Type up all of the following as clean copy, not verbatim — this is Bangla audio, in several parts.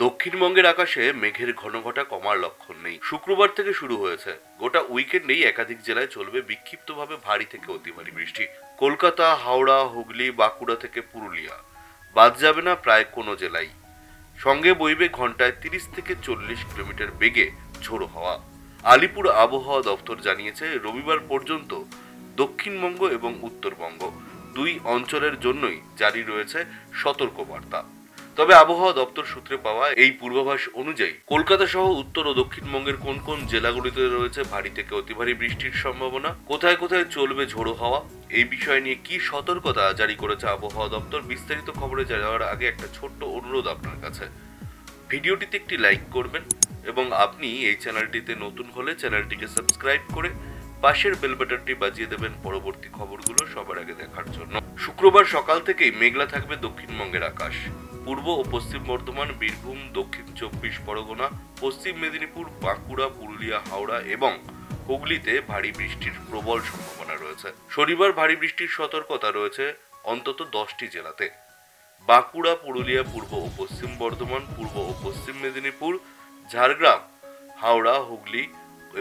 দক্ষিণবঙ্গের আকাশে মেঘের ঘনঘটা কমার লক্ষণ নেই। শুক্রবার থেকে শুরু হয়েছে। গোটা উইকেন্ডেই একাধিক জেলায় চলবে বিক্ষিপ্তভাবে ভারী থেকে অতি ভারী বৃষ্টি। কলকাতা, হাওড়া, হুগলি, বাঁকুড়া থেকে পুরুলিয়া বাদ যাবে না প্রায় কোনো জেলাই। সঙ্গে বইবে ঘন্টায় 30 থেকে 40 কিলোমিটার বেগে ঝোড়ো হাওয়া। আলিপুর আবহাওয়া দপ্তর জানিয়েছে, রবিবার পর্যন্ত দক্ষিণবঙ্গ এবং উত্তরবঙ্গ দুই অঞ্চলের জন্যই জারি রয়েছে সতর্কবার্তা। তবে আবহাওয়া দপ্তর সূত্রে পাওয়া এই পূর্বাভাস অনুযায়ী কলকাতা সহ উত্তর ও দক্ষিণবঙ্গের কোন কোন জেলাগুলিতে রয়েছে ভারী থেকে অতি ভারী বৃষ্টির সম্ভাবনা, কোথায় কোথায় চলবে ঝোড়ো হাওয়া, এই বিষয় নিয়ে কি সতর্কতা জারি করেছে আবহাওয়া দপ্তর, বিস্তারিত খবরে যাওয়ার আগে একটা ছোট্ট অনুরোধ আপনার কাছে। ভিডিওটিতে একটি লাইক করবেন এবং আপনি এই চ্যানেলটিতে নতুন হলে চ্যানেলটিকে সাবস্ক্রাইব করে পাশের বেল বাটনটি বাজিয়ে দেবেন পরবর্তী খবরগুলো সবার আগে দেখার জন্য। শুক্রবার সকাল থেকেই মেঘলা থাকবে দক্ষিণবঙ্গের আকাশ। পূর্ব ও পশ্চিম বর্ধমান, বীরভূম, দক্ষিণ 24 পরগনা, পশ্চিম মেদিনীপুর, বাঁকুড়া, পুরুলিয়া, হাওড়া এবং হুগলিতে ভারী বৃষ্টির প্রবল সম্ভাবনা রয়েছে। শনিবার ভারী বৃষ্টির সতর্কতা রয়েছে অন্তত 10টি জেলাতে। বাঁকুড়া, পুরুলিয়া, পূর্ব ও পশ্চিম বর্ধমান, পূর্ব ও পশ্চিম মেদিনীপুর, ঝাড়গ্রাম, হাওড়া, হুগলি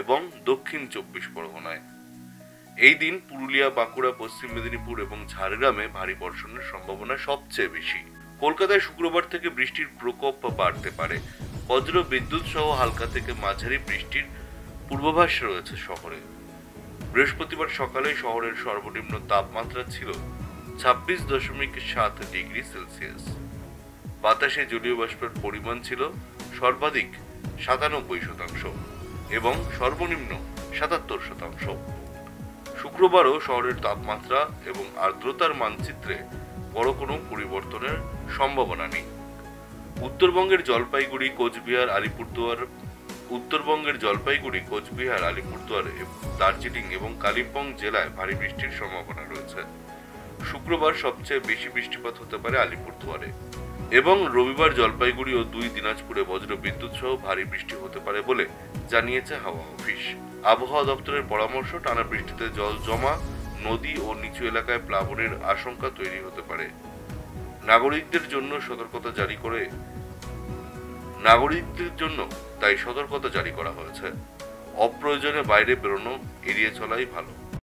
এবং দক্ষিণ 24 পরগনায়। এই দিন পুরুলিয়া, বাঁকুড়া, পশ্চিম মেদিনীপুর এবং ঝাড়গ্রামে ভারী বর্ষণের সম্ভাবনা সবচেয়ে বেশি। কলকাতায় শুক্রবার থেকে বৃষ্টির প্রকোপ বাড়তে পারে। বজ্র বিদ্যুৎ সহ হালকা থেকে মাঝারি বৃষ্টির পূর্বাভাস রয়েছে শহরে। বৃহস্পতিবার সকালে শহরের সর্বনিম্ন তাপমাত্রা ছিল 26.7 ডিগ্রি সেলসিয়াস। বাতাসে জলীয় বাষ্পের পরিমাণ ছিল সর্বাধিক 97% এবং সর্বনিম্ন 77%। শুক্রবারও শহরের তাপমাত্রা এবং আর্দ্রতার মানচিত্রে বড় কোনো পরিবর্তনের সম্ভাবনা নেই। উত্তরবঙ্গের জলপাইগুড়ি, কোচবিহার, আলিপুরদুয়ার, দার্জিলিং এবং কালিম্পং জেলায় ভারী বৃষ্টির সম্ভাবনা রয়েছে। শুক্রবার সবচেয়ে বেশি বৃষ্টিপাত হতে পারে আলিপুরদুয়ারে এবং রবিবার জলপাইগুড়ি ও 2 দিনাজপুরে বজ্র বিদ্যুৎ সহ ভারী বৃষ্টি হতে পারে বলে জানিয়েছে হাওয়া অফিস। আবহাওয়া দপ্তরের পরামর্শ, টানা বৃষ্টিতে জল জমা, নদী ও নিচু এলাকায় প্লাবনের আশঙ্কা তৈরি হতে পারে। নাগরিকদের জন্য তাই সতর্কতা জারি করা হয়েছে। অপ্রয়োজনে বাইরে বেরোনো এড়িয়ে চলাই ভালো।